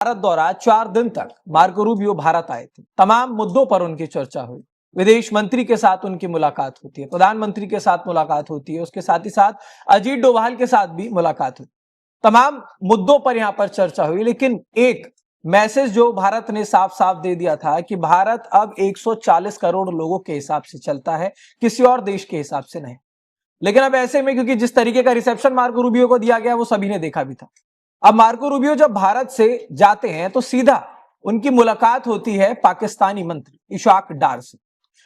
भारत दौरा 4 दिन तक मार्को रूबियो भारत आए थे। तमाम मुद्दों पर उनकी चर्चा हुई। विदेश मंत्री के साथ उनकी मुलाकात होती है, प्रधानमंत्री के साथ मुलाकात होती है, उसके साथ ही साथ अजीत डोभाल के साथ भी मुलाकात हुई। तमाम मुद्दों पर यहां पर चर्चा हुई, लेकिन एक मैसेज जो भारत ने साफ साफ दे दिया था कि भारत अब 140 करोड़ लोगों के हिसाब से चलता है, किसी और देश के हिसाब से नहीं। लेकिन अब ऐसे में, क्योंकि जिस तरीके का रिसेप्शन मार्को रूबियो को दिया गया वो सभी ने देखा भी था, अब मार्को रूबियो जब भारत से जाते हैं तो सीधा उनकी मुलाकात होती है पाकिस्तानी मंत्री इशाक डार से।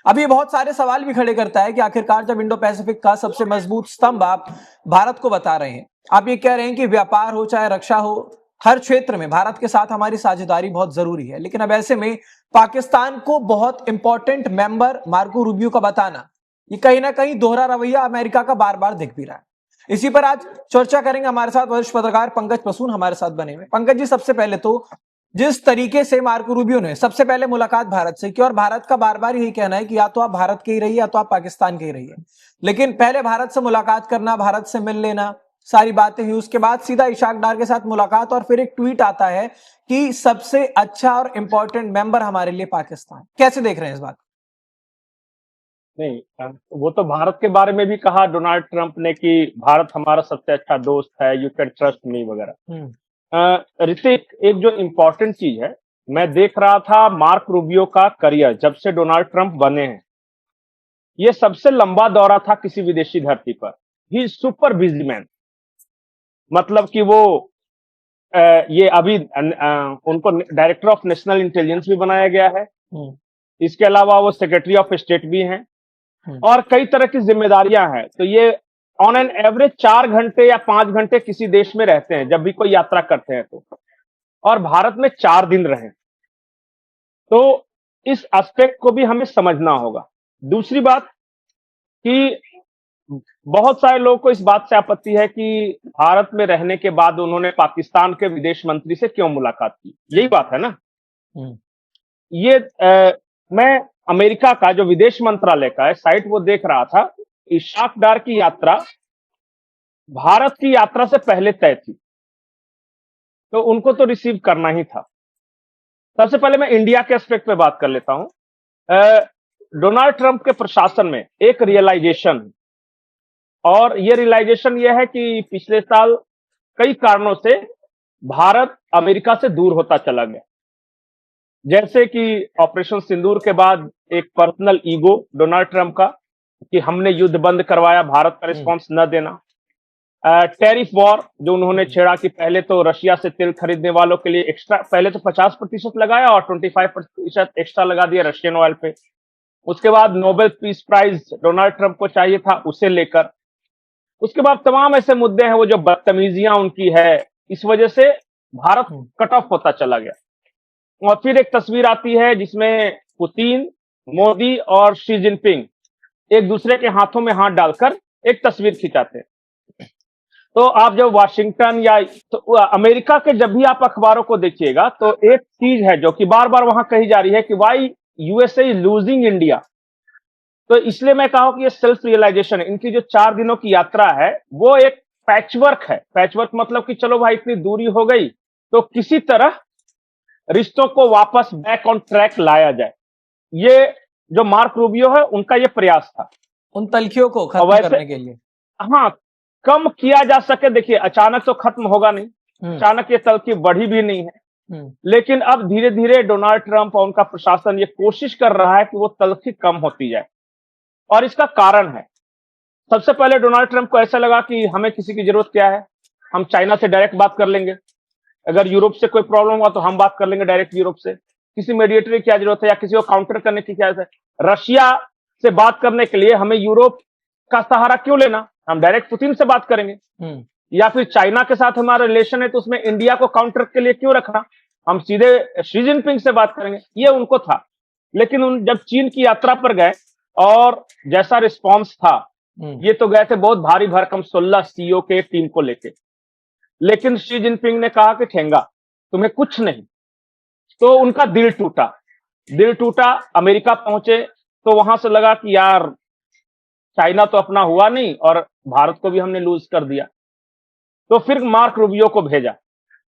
अब ये बहुत सारे सवाल भी खड़े करता है कि आखिरकार जब इंडो पैसिफिक का सबसे मजबूत स्तंभ आप भारत को बता रहे हैं, आप ये कह रहे हैं कि व्यापार हो चाहे रक्षा हो, हर क्षेत्र में भारत के साथ हमारी साझेदारी बहुत जरूरी है, लेकिन अब ऐसे में पाकिस्तान को बहुत इंपॉर्टेंट मेंबर मार्को रूबियो का बताना, ये कहीं ना कहीं दोहरा रवैया अमेरिका का बार बार दिख भी रहा है। इसी पर आज चर्चा करेंगे। हमारे साथ वरिष्ठ पत्रकार पंकज पसून हमारे साथ बने हुए। पंकज जी, सबसे पहले तो जिस तरीके से मार्को रूबियो ने सबसे पहले मुलाकात भारत से की, और भारत का बार बार यही कहना है कि या तो आप भारत के ही रहिए या तो आप पाकिस्तान के ही रहिए, लेकिन पहले भारत से मुलाकात करना, भारत से मिल लेना, सारी बातें हुई, उसके बाद सीधा इशाक डार के साथ मुलाकात, और फिर एक ट्वीट आता है कि सबसे अच्छा और इंपॉर्टेंट मेंबर हमारे लिए पाकिस्तान। कैसे देख रहे हैं इस बात? नहीं, वो तो भारत के बारे में भी कहा डोनाल्ड ट्रंप ने कि भारत हमारा सबसे अच्छा दोस्त है, यू कैन ट्रस्ट मी वगैरह। ऋतिक, एक जो इम्पोर्टेंट चीज है, मैं देख रहा था मार्क रूबियो का करियर जब से डोनाल्ड ट्रंप बने हैं, ये सबसे लंबा दौरा था किसी विदेशी धरती पर। ही सुपर बिजी मैन, मतलब कि वो ये अभी उनको डायरेक्टर ऑफ नेशनल इंटेलिजेंस भी बनाया गया है। इसके अलावा वो सेक्रेटरी ऑफ स्टेट भी हैं और कई तरह की जिम्मेदारियां हैं। तो ये ऑन एन एवरेज 4 घंटे या 5 घंटे किसी देश में रहते हैं जब भी कोई यात्रा करते हैं तो, और भारत में 4 दिन रहे, तो इस एस्पेक्ट को भी हमें समझना होगा। दूसरी बात कि बहुत सारे लोगों को इस बात से आपत्ति है कि भारत में रहने के बाद उन्होंने पाकिस्तान के विदेश मंत्री से क्यों मुलाकात की, यही बात है ना। ये मैं अमेरिका का जो विदेश मंत्रालय का है साइट वो देख रहा था, इशाक डार की यात्रा भारत की यात्रा से पहले तय थी, तो उनको तो रिसीव करना ही था। सबसे पहले मैं इंडिया के एस्पेक्ट पे बात कर लेता हूं। डोनाल्ड ट्रंप के प्रशासन में एक रियलाइजेशन, और ये रियलाइजेशन ये है कि पिछले साल कई कारणों से भारत अमेरिका से दूर होता चला गया। जैसे कि ऑपरेशन सिंदूर के बाद एक पर्सनल ईगो डोनाल्ड ट्रंप का कि हमने युद्ध बंद करवाया, भारत का रिस्पॉन्स न देना। टैरिफ वॉर जो उन्होंने छेड़ा कि पहले तो रशिया से तेल खरीदने वालों के लिए एक्स्ट्रा, पहले तो 50% लगाया और 25% एक्स्ट्रा लगा दिया रशियन ऑयल पे। उसके बाद Nobel peace prize Donald Trump को चाहिए था, उसे लेकर। उसके बाद तमाम ऐसे मुद्दे हैं, वो जो बदतमीजियां उनकी है, इस वजह से भारत कट ऑफ होता चला गया। और फिर एक तस्वीर आती है जिसमें पुतिन, मोदी और शी जिनपिंग एक दूसरे के हाथों में हाथ डालकर एक तस्वीर खिंचाते हैं। तो आप जब वाशिंगटन या तो अमेरिका के जब भी आप अखबारों को देखिएगा तो एक चीज है जो कि बार बार वहां कही जा रही है कि why USA is losing India. तो इसलिए मैं कहा कि ये सेल्फ रियलाइजेशन है। इनकी जो 4 दिनों की यात्रा है वो एक पैचवर्क है। पैचवर्क मतलब कि चलो भाई इतनी दूरी हो गई तो किसी तरह रिश्तों को वापस बैक ऑन ट्रैक लाया जाए। ये जो मार्क रूबियो है उनका ये प्रयास था, उन तलखियों को खत्म करने के लिए। हाँ, कम किया जा सके। देखिए, अचानक तो खत्म होगा नहीं, अचानक ये तलखी बढ़ी भी नहीं है, लेकिन अब धीरे धीरे डोनाल्ड ट्रंप और उनका प्रशासन ये कोशिश कर रहा है कि वो तलखी कम होती जाए। और इसका कारण है, सबसे पहले डोनाल्ड ट्रंप को ऐसा लगा कि हमें किसी की जरूरत क्या है, हम चाइना से डायरेक्ट बात कर लेंगे। अगर यूरोप से कोई प्रॉब्लम हुआ तो हम बात कर लेंगे डायरेक्ट यूरोप से। किसी मेडिएटर की क्या जरूरत है या किसी को काउंटर करने की क्या जरूरत है। रशिया से बात करने के लिए हमें यूरोप का सहारा क्यों लेना, हम डायरेक्ट पुतिन से बात करेंगे। या फिर चाइना के साथ हमारा रिलेशन है तो उसमें इंडिया को काउंटर के लिए क्यों रखना, हम सीधे शी जिनपिंग से बात करेंगे। ये उनको था। लेकिन उन जब चीन की यात्रा पर गए और जैसा रिस्पॉन्स था, ये तो गए थे बहुत भारी भरकम 16 सीईओ के टीम को लेके, लेकिन शी जिनपिंग ने कहा कि ठेंगा तुम्हें कुछ नहीं। तो उनका दिल टूटा। अमेरिका पहुंचे तो वहां से लगा कि यार चाइना तो अपना हुआ नहीं और भारत को भी हमने लूज कर दिया। तो फिर मार्क रूबियो को भेजा।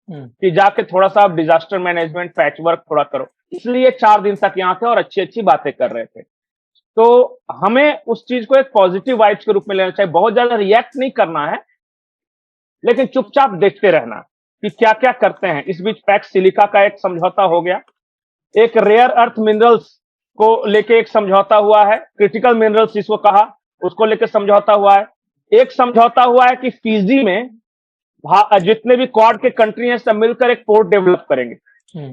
कि जाके थोड़ा सा डिजास्टर मैनेजमेंट पैच वर्क थोड़ा करो, इसलिए 4 दिन तक यहाँ थे और अच्छी अच्छी बातें कर रहे थे। तो हमें उस चीज को एक पॉजिटिव वाइब्स के रूप में लेना चाहिए, बहुत ज्यादा रिएक्ट नहीं करना है, लेकिन चुपचाप देखते रहना कि क्या क्या करते हैं। इस बीच पैक्स सिलिका का एक समझौता हो गया, एक रेयर अर्थ मिनरल्स को लेके एक समझौता हुआ है, क्रिटिकल मिनरल्स जिसको कहा, उसको लेके समझौता हुआ है। एक समझौता हुआ है कि फिजी में जितने भी क्वाड के कंट्री हैं सब मिलकर एक पोर्ट डेवलप करेंगे।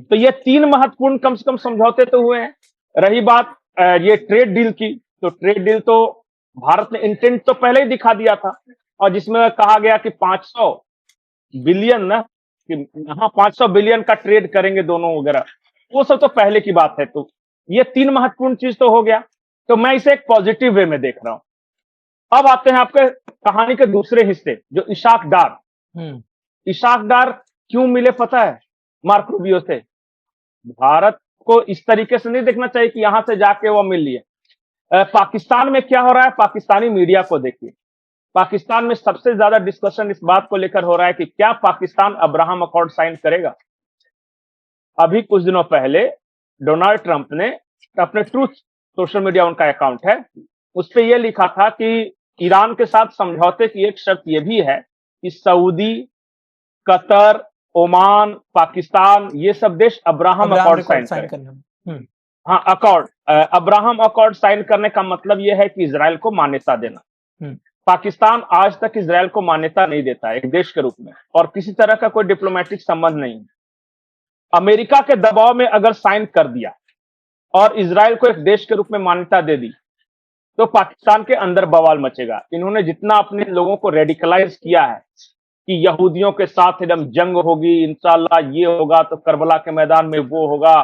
तो ये 3 महत्वपूर्ण कम से कम समझौते तो हुए हैं। रही बात ये ट्रेड डील की, तो ट्रेड डील तो भारत ने इंटेंट तो पहले ही दिखा दिया था, और जिसमें कहा गया कि 500 बिलियन ना, कि हाँ 500 बिलियन का ट्रेड करेंगे दोनों वगैरह, वो सब तो पहले की बात है। तो ये 3 महत्वपूर्ण चीज तो हो गया, तो मैं इसे एक पॉजिटिव वे में देख रहा हूं। अब आते हैं आपके कहानी के दूसरे हिस्से, जो इशाक डार। इशाक डार क्यों मिले पता है? मार्को रूबियो से। भारत को इस तरीके से नहीं देखना चाहिए कि यहां से जाके वो मिल लिए। पाकिस्तान में क्या हो रहा है, पाकिस्तानी मीडिया को देखिए। पाकिस्तान में सबसे ज्यादा डिस्कशन इस बात को लेकर हो रहा है कि क्या पाकिस्तान अब्राहम अकॉर्ड साइन करेगा। अभी कुछ दिनों पहले डोनाल्ड ट्रंप ने अपने ट्रूथ सोशल मीडिया उनका अकाउंट है, उस पर यह लिखा था कि ईरान के साथ समझौते की एक शर्त यह भी है कि सऊदी, कतर, ओमान, पाकिस्तान, ये सब देश अब्राहम अकॉर्ड साइन करें। हाँ, अकॉर्ड, अब्राहम अकॉर्ड साइन करने का मतलब यह है कि इजराइल को मान्यता देना। पाकिस्तान आज तक इजराइल को मान्यता नहीं देता है एक देश के रूप में, और किसी तरह का कोई डिप्लोमेटिक संबंध नहीं है। अमेरिका के दबाव में अगर साइन कर दिया और इजराइल को एक देश के रूप में मान्यता दे दी, तो पाकिस्तान के अंदर बवाल मचेगा। इन्होंने जितना अपने लोगों को रेडिकलाइज किया है कि यहूदियों के साथ एकदम जंग होगी, इंशाल्लाह ये होगा, तो करबला के मैदान में वो होगा,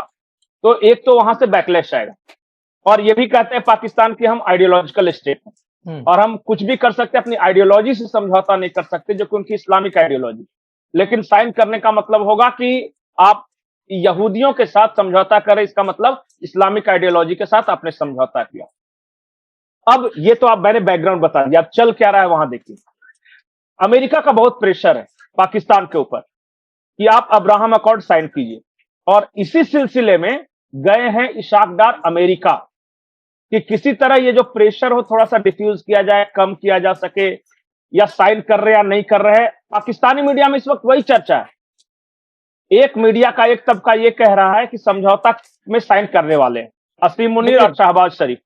तो एक तो वहां से बैकलैश आएगा। और ये भी कहते हैं पाकिस्तान की हम आइडियोलॉजिकल स्टेट हैं और हम कुछ भी कर सकते हैं, अपनी आइडियोलॉजी से समझौता नहीं कर सकते, जो कि उनकी इस्लामिक आइडियोलॉजी। लेकिन साइन करने का मतलब होगा कि आप यहूदियों के साथ समझौता करें, इसका मतलब इस्लामिक आइडियोलॉजी के साथ आपने समझौता किया। अब ये तो आप मैंने बैकग्राउंड बता दिया, अब चल क्या रहा है वहां देखिए। अमेरिका का बहुत प्रेशर है पाकिस्तान के ऊपर कि आप अब्राहम अकॉर्ड साइन कीजिए, और इसी सिलसिले में गए हैं इशाक डार अमेरिका कि किसी तरह ये जो प्रेशर हो थोड़ा सा डिफ्यूज किया जाए, कम किया जा सके, या साइन कर रहे या नहीं कर रहे। पाकिस्तानी मीडिया में इस वक्त वही चर्चा है। एक मीडिया का एक तबका ये कह रहा है कि समझौता में साइन करने वाले हैं असीम मुनीर और शहबाज शरीफ।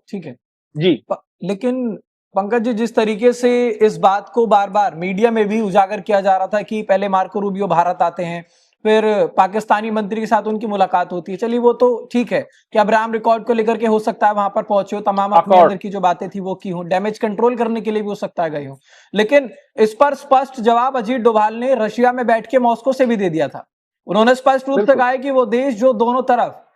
ठीक है जी, लेकिन पंकज जी, जिस तरीके से इस बात को बार बार मीडिया में भी उजागर किया जा रहा था कि पहले मार्को रूबियो भारत आते हैं, फिर पाकिस्तानी मंत्री के साथ उनकी मुलाकात होती है, चलिए वो तो ठीक है कि अब्राहम रिकॉर्ड को लेकर के हो सकता है वहां पर पहुंचे हो, तमाम अपने अंदर की जो बातें थी वो की हो, डैमेज कंट्रोल करने के लिए भी हो सकता है गए हो, लेकिन इस पर स्पष्ट जवाब अजीत डोभाल ने रशिया में बैठ के मॉस्को से भी दे दिया था। उन्होंने स्पष्ट रूप से कहा है कि वो देश जो दोनों तरफ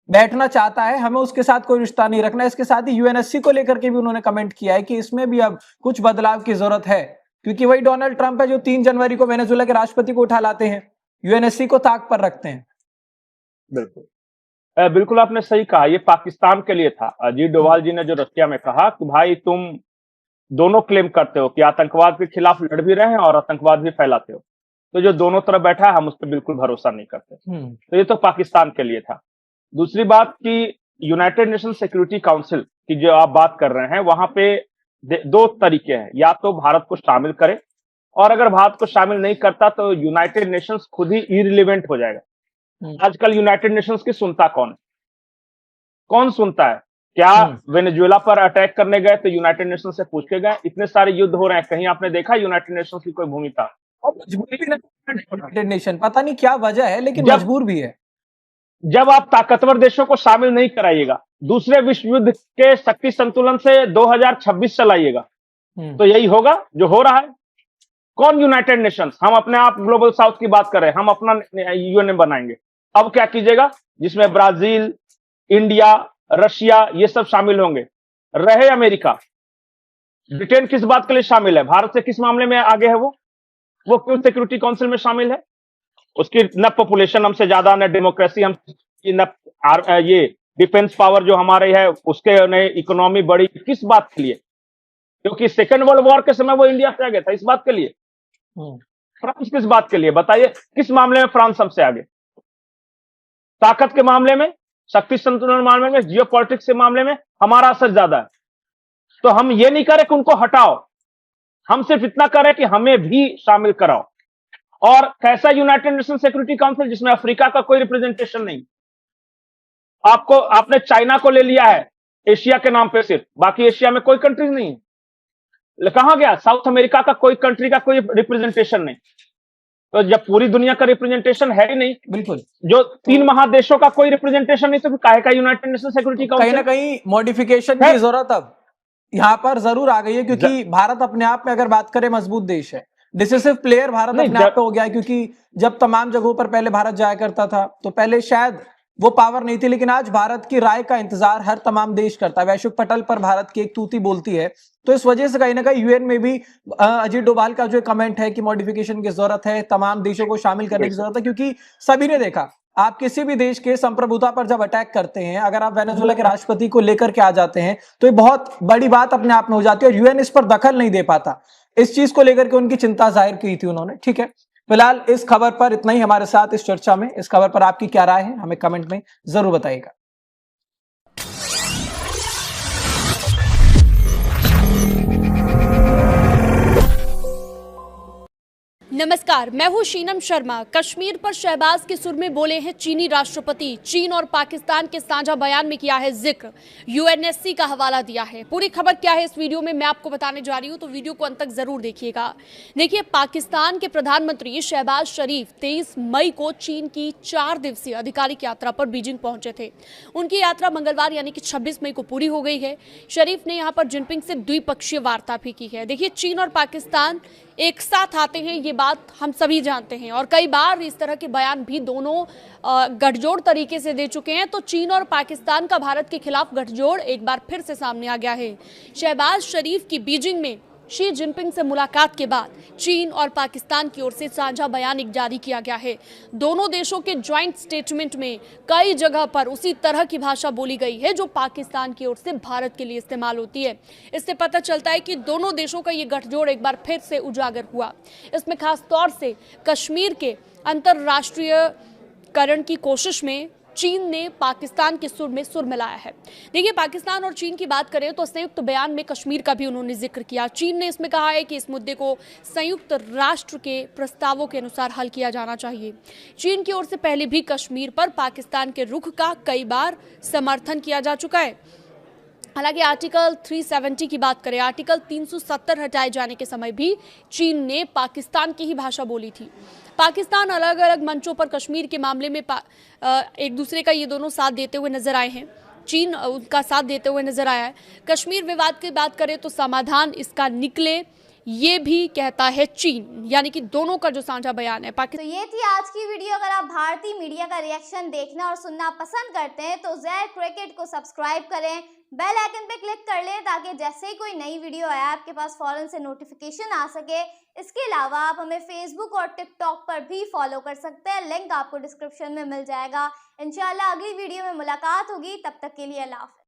बैठना चाहता है, हमें उसके साथ कोई रिश्ता नहीं रखना। इसके साथ ही यूएनएससी को लेकर के भी उन्होंने कमेंट किया है कि इसमें भी अब कुछ बदलाव की जरूरत है, क्योंकि वही डोनाल्ड ट्रंप है जो 3 जनवरी को वेनेजुएला के राष्ट्रपति को उठा लाते हैं, यूएनएससी को ताक पर रखते हैं। बिल्कुल आपने सही कहा, ये पाकिस्तान के लिए था। अजीत डोभाल जी ने जो रशिया में कहा कि भाई तुम दोनों क्लेम करते हो कि आतंकवाद के खिलाफ लड़ भी रहे हैं और आतंकवाद भी फैलाते हो, तो जो दोनों तरफ बैठा है हम उस पर बिल्कुल भरोसा नहीं करते। तो ये तो पाकिस्तान के लिए था। दूसरी बात कि यूनाइटेड नेशन सिक्योरिटी काउंसिल की जो आप बात कर रहे हैं, वहां पे 2 तरीके हैं, या तो भारत को शामिल करे, और अगर भारत को शामिल नहीं करता तो यूनाइटेड नेशंस खुद ही इरिलेवेंट हो जाएगा। आजकल यूनाइटेड नेशंस की सुनता कौन है? कौन सुनता है? क्या वेनेजुएला पर अटैक करने गए तो यूनाइटेड नेशन से पूछ के गए? इतने सारे युद्ध हो रहे हैं, कहीं आपने देखा यूनाइटेड नेशंस की कोई भूमिका? यूनाइटेड नेशन पता नहीं क्या वजह है, लेकिन मजबूर भी है। जब आप ताकतवर देशों को शामिल नहीं कराइएगा, दूसरे विश्व युद्ध के शक्ति संतुलन से 2026 चलाइएगा, तो यही होगा जो हो रहा है। कौन यूनाइटेड नेशंस? हम अपने आप ग्लोबल साउथ की बात कर रहे हैं, हम अपना यूएनए बनाएंगे। अब क्या कीजिएगा, जिसमें ब्राजील, इंडिया, रशिया ये सब शामिल होंगे। रहे अमेरिका, ब्रिटेन किस बात के लिए शामिल है? भारत से किस मामले में आगे है? वो क्यों सिक्योरिटी काउंसिल में शामिल है? उसकी न पॉपुलेशन हमसे ज्यादा, न डेमोक्रेसी हम, न ये डिफेंस पावर जो हमारे है उसके न इकोनॉमी बड़ी, किस बात के लिए? क्योंकि सेकेंड वर्ल्ड वॉर के समय वो इंडिया से आ गया था, इस बात के लिए। फ्रांस किस बात के लिए बताइए? किस मामले में फ्रांस सबसे आगे? ताकत के मामले में, शक्ति संतुलन मामले में, जियो पॉलिटिक्स के मामले में हमारा असर ज्यादा है। तो हम ये नहीं करें कि उनको हटाओ, हम सिर्फ इतना करें कि हमें भी शामिल कराओ। और कैसा यूनाइटेड नेशन सिक्योरिटी काउंसिल जिसमें अफ्रीका का कोई रिप्रेजेंटेशन नहीं। आपने चाइना को ले लिया है एशिया के नाम पे सिर्फ, बाकी एशिया में कोई कंट्रीज नहीं है। कहां गया साउथ अमेरिका का कोई कंट्री का कोई रिप्रेजेंटेशन नहीं। तो जब पूरी दुनिया का रिप्रेजेंटेशन है ही नहीं, बिल्कुल, जो 3 महादेशों का कोई रिप्रेजेंटेशन नहीं, तो फिर काहे का यूनाइटेड नेशन सिक्योरिटी काउंसिल? कहीं ना कहीं मॉडिफिकेशन की जरूरत अब यहाँ पर जरूर आ गई है, क्योंकि भारत अपने आप में अगर बात करें मजबूत देश है, डिसिसिव प्लेयर भारत अपने आप पे हो गया है। क्योंकि जब तमाम जगहों पर पहले भारत जाया करता था तो पहले शायद वो पावर नहीं थी, लेकिन आज भारत की राय का इंतजार हर तमाम देश करता है। वैश्विक पटल पर भारत की एक तूती बोलती है। तो इस वजह से कहीं ना कहीं यूएन में भी अजीत डोभाल का जो कमेंट है कि मॉडिफिकेशन की जरूरत है, तमाम देशों को शामिल करने की जरूरत है, क्योंकि सभी ने देखा आप किसी भी देश के संप्रभुता पर जब अटैक करते हैं, अगर आप वेनेजुएला के राष्ट्रपति को लेकर के आ जाते हैं तो ये बहुत बड़ी बात अपने आप में हो जाती है और यूएन इस पर दखल नहीं दे पाता। इस चीज को लेकर के उनकी चिंता जाहिर की थी उन्होंने। ठीक है, फिलहाल इस खबर पर इतना ही हमारे साथ इस चर्चा में। इस खबर पर आपकी क्या राय है हमें कमेंट में जरूर बताइएगा। नमस्कार, मैं हूं शीनम शर्मा। कश्मीर पर शहबाज के सुर में बोले हैं चीनी राष्ट्रपति। चीन और पाकिस्तान के साझा बयान में किया है जिक्र, यूएनएससी का हवाला दिया है। पूरी खबर क्या है इस वीडियो में मैं आपको बताने जा रही हूं, तो वीडियो को अंत तक जरूर देखिएगा। देखिए, पाकिस्तान के प्रधानमंत्री शहबाज शरीफ 23 मई को चीन की 4 दिवसीय आधिकारिक यात्रा पर बीजिंग पहुंचे थे। उनकी यात्रा मंगलवार यानी कि 26 मई को पूरी हो गई है। शरीफ ने यहां पर जिनपिंग से द्विपक्षीय वार्ता भी की है। देखिए, चीन और पाकिस्तान एक साथ आते हैं, ये बात हम सभी जानते हैं, और कई बार इस तरह के बयान भी दोनों गठजोड़ तरीके से दे चुके हैं। तो चीन और पाकिस्तान का भारत के खिलाफ गठजोड़ एक बार फिर से सामने आ गया है। शहबाज शरीफ की बीजिंग में शी जिनपिंग से मुलाकात के बाद चीन और पाकिस्तान की ओर से साझा बयान एक जारी किया गया है। दोनों देशों के ज्वाइंट स्टेटमेंट में कई जगह पर उसी तरह की भाषा बोली गई है जो पाकिस्तान की ओर से भारत के लिए इस्तेमाल होती है। इससे पता चलता है कि दोनों देशों का ये गठजोड़ एक बार फिर से उजागर हुआ। इसमें खास तौर से कश्मीर के अंतर्राष्ट्रीयकरण की कोशिश में चीन ने पाकिस्तान के सुर में सुर मिलाया है। देखिए, पाकिस्तान और चीन की बात करें तो संयुक्त बयान में कश्मीर का भी उन्होंने जिक्र किया। चीन ने इसमें कहा है कि इस मुद्दे को संयुक्त राष्ट्र के प्रस्तावों के अनुसार हल किया जाना चाहिए। चीन की ओर से पहले भी कश्मीर पर पाकिस्तान के रुख का कई बार समर्थन किया जा चुका है। हालांकि आर्टिकल 370 की बात करें, आर्टिकल 370 हटाए जाने के समय भी चीन ने पाकिस्तान की ही भाषा बोली थी। पाकिस्तान अलग अलग मंचों पर कश्मीर के मामले में एक दूसरे का ये दोनों साथ देते हुए नजर आए हैं। चीन उनका साथ देते हुए नजर आया है। कश्मीर विवाद की बात करें तो समाधान इसका निकले, ये भी कहता है चीन, यानी कि दोनों का जो साझा बयान है। तो ये थी आज की वीडियो। अगर आप भारतीय मीडिया का रिएक्शन देखना और सुनना पसंद करते हैं तो ज़ेड क्रिकेट को सब्सक्राइब करें, बेल आइकन पे क्लिक कर लें ताकि जैसे ही कोई नई वीडियो आए आपके पास फौरन से नोटिफिकेशन आ सके। इसके अलावा आप हमें फेसबुक और टिकटॉक पर भी फॉलो कर सकते हैं, लिंक आपको डिस्क्रिप्शन में मिल जाएगा। इंशाल्लाह अगली वीडियो में मुलाकात होगी, तब तक के लिए अल्लाह हाफ़िज़।